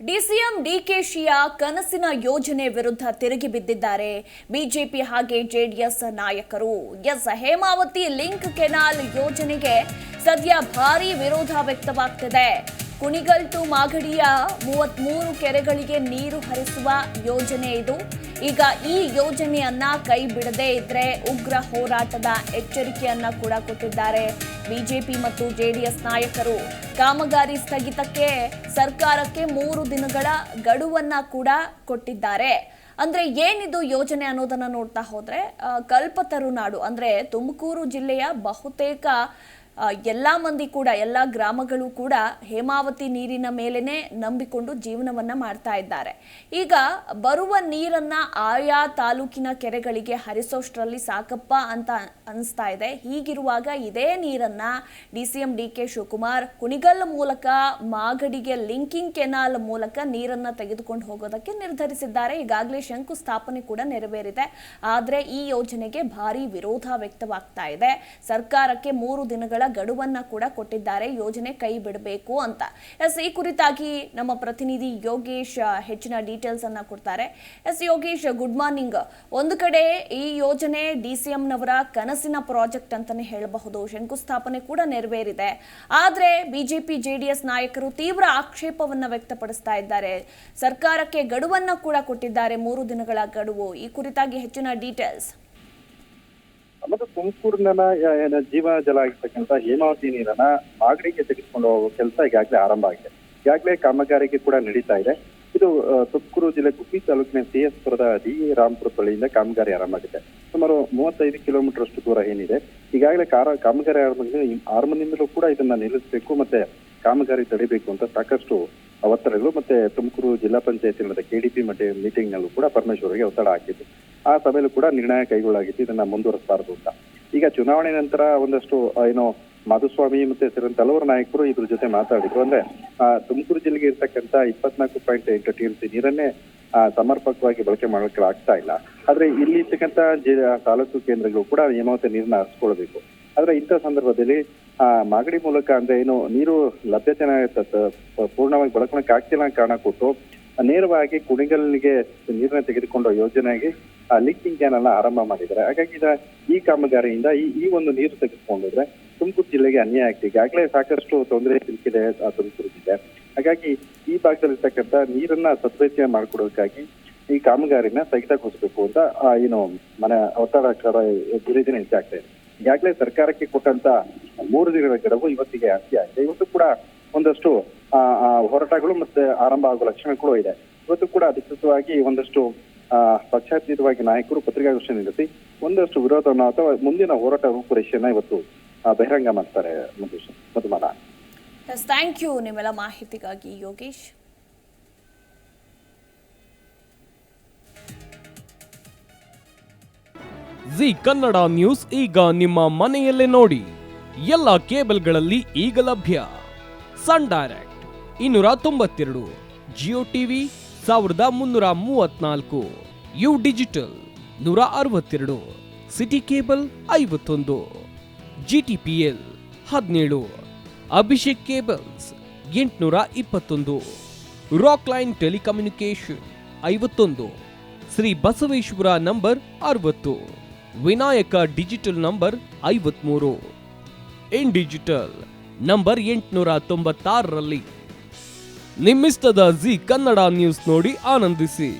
DCM ಡಿಕೆಶಿಯ ಕನಸಿನ ಯೋಜನೆ ವಿರುದ್ಧ ತಿರುಗಿ ಬಿದ್ದಿದ್ದಾರೆ ಬಿಜೆಪಿ ಹಾಗೆ ಜೆಡಿಎಸ್ ನಾಯಕರು. ಹೇಮಾವತಿ ಲಿಂಕ್ ಕೆನಾಲ್ ಯೋಜನೆಗೆ ಸದ್ಯ ಭಾರೀ ವಿರೋಧ ವ್ಯಕ್ತವಾಗ್ತಿದೆ. ಕುಣಿಗಲ್ ಟು ಮಾಗಡಿಯ 33 ಕೆರೆಗಳಿಗೆ ನೀರು ಹರಿಸುವ ಯೋಜನೆ ಇದು. ಈಗ ಈ ಯೋಜನೆಯನ್ನ ಕೈ ಬಿಡದೇ ಇದ್ರೆ ಉಗ್ರ ಹೋರಾಟದ ಎಚ್ಚರಿಕೆಯನ್ನ ಕೂಡ ಕೊಟ್ಟಿದ್ದಾರೆ ಬಿಜೆಪಿ ಮತ್ತು ಜೆಡಿಎಸ್ ನಾಯಕರು. ಕಾಮಗಾರಿ ಸ್ಥಗಿತಕ್ಕೆ ಸರ್ಕಾರಕ್ಕೆ 3 ದಿನಗಳ ಗಡುವನ್ನ ಕೂಡ ಕೊಟ್ಟಿದ್ದಾರೆ. ಅಂದ್ರೆ ಏನಿದು ಯೋಜನೆ ಅನ್ನೋದನ್ನ ನೋಡ್ತಾ ಹೋದ್ರೆ ಕಲ್ಪತರುನಾಡು ಅಂದ್ರೆ ತುಮಕೂರು ಜಿಲ್ಲೆಯ ಬಹುತೇಕ ಎಲ್ಲಾ ಮಂದಿ ಕೂಡ ಎಲ್ಲಾ ಗ್ರಾಮಗಳು ಕೂಡ ಹೇಮಾವತಿ ನೀರಿನ ಮೇಲೇನೆ ನಂಬಿಕೊಂಡು ಜೀವನವನ್ನ ಮಾಡ್ತಾ ಇದ್ದಾರೆ. ಈಗ ಬರುವ ನೀರನ್ನ ಆಯಾ ತಾಲೂಕಿನ ಕೆರೆಗಳಿಗೆ ಹರಿಸೋಷ್ಟರಲ್ಲಿ ಸಾಕಪ್ಪ ಅಂತ ಅನಿಸ್ತಾ ಇದೆ. ಹೀಗಿರುವಾಗ ಇದೇ ನೀರನ್ನ ಡಿಸಿಎಂ ಡಿಕೆ ಶಿವಕುಮಾರ್ ಕುಣಿಗಲ್ ಮೂಲಕ ಮಾಗಡಿಗೆ ಲಿಂಕಿಂಗ್ ಕೆನಾಲ್ ಮೂಲಕ ನೀರನ್ನ ತೆಗೆದುಕೊಂಡು ಹೋಗೋದಕ್ಕೆ ನಿರ್ಧರಿಸಿದ್ದಾರೆ. ಈಗಾಗಲೇ ಶಂಕುಸ್ಥಾಪನೆ ಕೂಡ ನೆರವೇರಿದೆ. ಆದ್ರೆ ಈ ಯೋಜನೆಗೆ ಭಾರಿ ವಿರೋಧ ವ್ಯಕ್ತವಾಗ್ತಾ ಇದೆ. ಸರ್ಕಾರಕ್ಕೆ 3 ದಿನಗಳ ಗಡುವನ್ನ ಕೂಡ ಕೊಟ್ಟಿದ್ದಾರೆ ಯೋಜನೆ ಕೈ ಬಿಡಬೇಕು ಅಂತ. ಈ ಕುರಿತಾಗಿ ನಮ್ಮ ಪ್ರತಿನಿಧಿ ಯೋಗೇಶ್ ಹೆಚ್ಚಿನ ಡೀಟೇಲ್ಸ್ ಅನ್ನ ಕೊಡ್ತಾರೆ. Yogesh, good morning. ಒಂದು ಕಡೆ ಈ ಯೋಜನೆ ಡಿಸಿಎಂ ನವರ ಕನಸಿನ ಪ್ರಾಜೆಕ್ಟ್ ಅಂತಾನೆ ಹೇಳಬಹುದು. ಶಂಕುಸ್ಥಾಪನೆ ಕೂಡ ನೆರವೇರಿದೆ. ಆದ್ರೆ ಬಿಜೆಪಿ ಜೆಡಿಎಸ್ ನಾಯಕರು ತೀವ್ರ ಆಕ್ಷೇಪವನ್ನ ವ್ಯಕ್ತಪಡಿಸ್ತಾ ಇದ್ದಾರೆ. ಸರ್ಕಾರಕ್ಕೆ ಗಡುವನ್ನ ಕೂಡ ಕೊಟ್ಟಿದ್ದಾರೆ, 3 ದಿನಗಳ ಗಡುವು. ಈ ಕುರಿತಾಗಿ ಹೆಚ್ಚಿನ ಡೀಟೇಲ್ಸ್. ಮತ್ತು ತುಮಕೂರಿನ ಜೀವನ ಜಲ ಆಗಿರ್ತಕ್ಕಂಥ ಹೇಮಾವತಿ ನೀರನ್ನ ಮಾಗಡಿಗೆ ತೆಗೆದುಕೊಂಡು ಹೋಗುವ ಕೆಲಸ ಈಗಾಗಲೇ ಆರಂಭ ಆಗಿದೆ. ಈಗಾಗಲೇ ಕಾಮಗಾರಿಕೆ ಕೂಡ ನಡೀತಾ ಇದೆ. ಇದು ತುಮಕೂರು ಜಿಲ್ಲೆ ಗುಬ್ಬಿ ತಾಲೂಕಿನ ಸಿಎಸ್ಪುರದ ಡಿ ರಾಮಪುರ ಬಳಿಯಿಂದ ಕಾಮಗಾರಿ ಆರಂಭ ಆಗಿದೆ. ಸುಮಾರು 35 ಕಿಲೋಮೀಟರ್ ಅಷ್ಟು ದೂರ ಏನಿದೆ. ಈಗಾಗಲೇ ಕಾಮಗಾರಿ ಆರಂಭದಿಂದಲೂ ಕೂಡ ಇದನ್ನ ನಿಲ್ಲಿಸಬೇಕು ಮತ್ತೆ ಕಾಮಗಾರಿ ತಡಿಬೇಕು ಅಂತ ಸಾಕಷ್ಟು ಒತ್ತಡಗಳು ಮತ್ತೆ ತುಮಕೂರು ಜಿಲ್ಲಾ ಪಂಚಾಯತಿ ನಡೆದ ಕೆಡಿಪಿ ಮೀಟಿಂಗ್ ನಲ್ಲೂ ಕೂಡ ಪರಮೇಶ್ವರ್ಗೆ ಒತ್ತಡ ಹಾಕಿದ್ದು. ಆ ಸಭೆಯಲ್ಲೂ ಕೂಡ ನಿರ್ಣಯ ಕೈಗೊಳ್ಳಾಗಿತ್ತು ಇದನ್ನ ಮುಂದುವರಿಸಬಾರದು ಅಂತ. ಈಗ ಚುನಾವಣೆ ನಂತರ ಒಂದಷ್ಟು ಮಾಧುಸ್ವಾಮಿ ಮತ್ತೆ ಸೇರಿದಂತೆ ಹಲವಾರು ನಾಯಕರು ಇದ್ರ ಜೊತೆ ಮಾತಾಡಿದ್ರು. ಅಂದ್ರೆ ತುಮಕೂರು ಜಿಲ್ಲೆಗೆ ಇರ್ತಕ್ಕಂಥ 24.8 TMC ನೀರನ್ನೇ ಸಮರ್ಪಕವಾಗಿ ಬಳಕೆ ಮಾಡಲಿಕ್ಕೆ ಆಗ್ತಾ ಇಲ್ಲ. ಆದ್ರೆ ಇಲ್ಲಿ ಇರ್ತಕ್ಕಂಥ ತಾಲೂಕು ಕೇಂದ್ರಗಳು ಕೂಡ ಹೇಮಾವತಿ ನೀರನ್ನ ಹರಿಸ್ಕೊಳ್ಬೇಕು. ಆದ್ರೆ ಇಂಥ ಸಂದರ್ಭದಲ್ಲಿ ಮಾಗಡಿ ಮೂಲಕ ಅಂದ್ರೆ ನೀರು ಲಭ್ಯತೆ ಪೂರ್ಣವಾಗಿ ಬಳಕೆ ಆಗ್ತಿಲ್ಲ ಕಾರಣ ಕೊಟ್ಟು ನೇರವಾಗಿ ಕುಣಿಗಲ್ಗೆ ನೀರನ್ನ ತೆಗೆದುಕೊಂಡ ಯೋಜನೆಗೆ ಲಿಂಕಿಂಗ್ ಕ್ಯಾನಲ್ ಆರಂಭ ಮಾಡಿದ್ದಾರೆ. ಹಾಗಾಗಿ ಈ ಕಾಮಗಾರಿಯಿಂದ ಈ ಒಂದು ನೀರು ತೆಗೆದುಕೊಂಡಿದ್ರೆ ತುಮಕೂರು ಜಿಲ್ಲೆಗೆ ಅನ್ಯಾಯ ಆಗ್ತಿದೆ. ಈಗಾಗಲೇ ಸಾಕಷ್ಟು ತೊಂದರೆ ಸಿಲುಕಿದೆ ತುಮಕೂರು ಜಿಲ್ಲೆ. ಹಾಗಾಗಿ ಈ ಭಾಗದಲ್ಲಿರ್ತಕ್ಕಂಥ ನೀರನ್ನ ಸದ್ಬಳಕೆ ಮಾಡಿಕೊಡೋದಕ್ಕಾಗಿ ಈ ಕಾಮಗಾರಿನ ಸ್ಥಗಿತಗೊಳಿಸಬೇಕು ಅಂತ ಮನೆ ಒತ್ತಡ ದಿನೇ ದಿನೇ ಹೆಚ್ಚಾಗ್ತಾ ಇದೆ. ಈಗಾಗಲೇ ಸರ್ಕಾರಕ್ಕೆ ಕೊಟ್ಟಂತ 3 ದಿನಗಳ ಗಡುವು ಇವತ್ತಿಗೆ ಅಂತ್ಯ ಆಗಿದೆ. ಇವತ್ತು ಕೂಡ ಒಂದಷ್ಟು ಹೋರಾಟಗಳು ಮತ್ತೆ ಆರಂಭ ಆಗುವ ಲಕ್ಷಣಗಳು ಇದೆ. ಇವತ್ತು ಕೂಡ ಅಧಿಕೃತವಾಗಿ ಒಂದಷ್ಟು ಪಕ್ಷಾತೀತವಾಗಿ ನಾಯಕರು ಪತ್ರಿಕಾಗೋಷ್ಠಿ ನಡೆಸಿ ಒಂದಷ್ಟು ವಿರೋಧವನ್ನು ಅಥವಾ ಮುಂದಿನ ಹೋರಾಟ ರೂಪುರೇಷೆಯನ್ನ ಇವತ್ತು ಬಹಿರಂಗ ಮಾಡ್ತಾರೆ. ಮಧುಮಾನ, ಥ್ಯಾಂಕ್ ಯು ನಿಮ್ಮೆಲ್ಲ ಮಾಹಿತಿಗಾಗಿ ಯೋಗೇಶ್. ಜಿ ಕನ್ನಡ ನ್ಯೂಸ್ ಈಗ ನಿಮ್ಮ ಮನೆಯಲ್ಲೇ ನೋಡಿ. ಎಲ್ಲ ಕೇಬಲ್ಗಳಲ್ಲಿ ಈಗ ಲಭ್ಯ. Sun direct 292, Jio TV 1334, U digital 162, city cable 51, GTPL 17, Abhishek cables 821, rock line telecommunication 51, Shri Basaveshwara number 60, Vinayaka digital number 53, in digital number 896ರಲ್ಲಿ. ನಿಮ್ಮಿಸ್ತದ ಜಿ ಕನ್ನಡ ನ್ಯೂಸ್ ನೋಡಿ ಆನಂದಿಸಿ.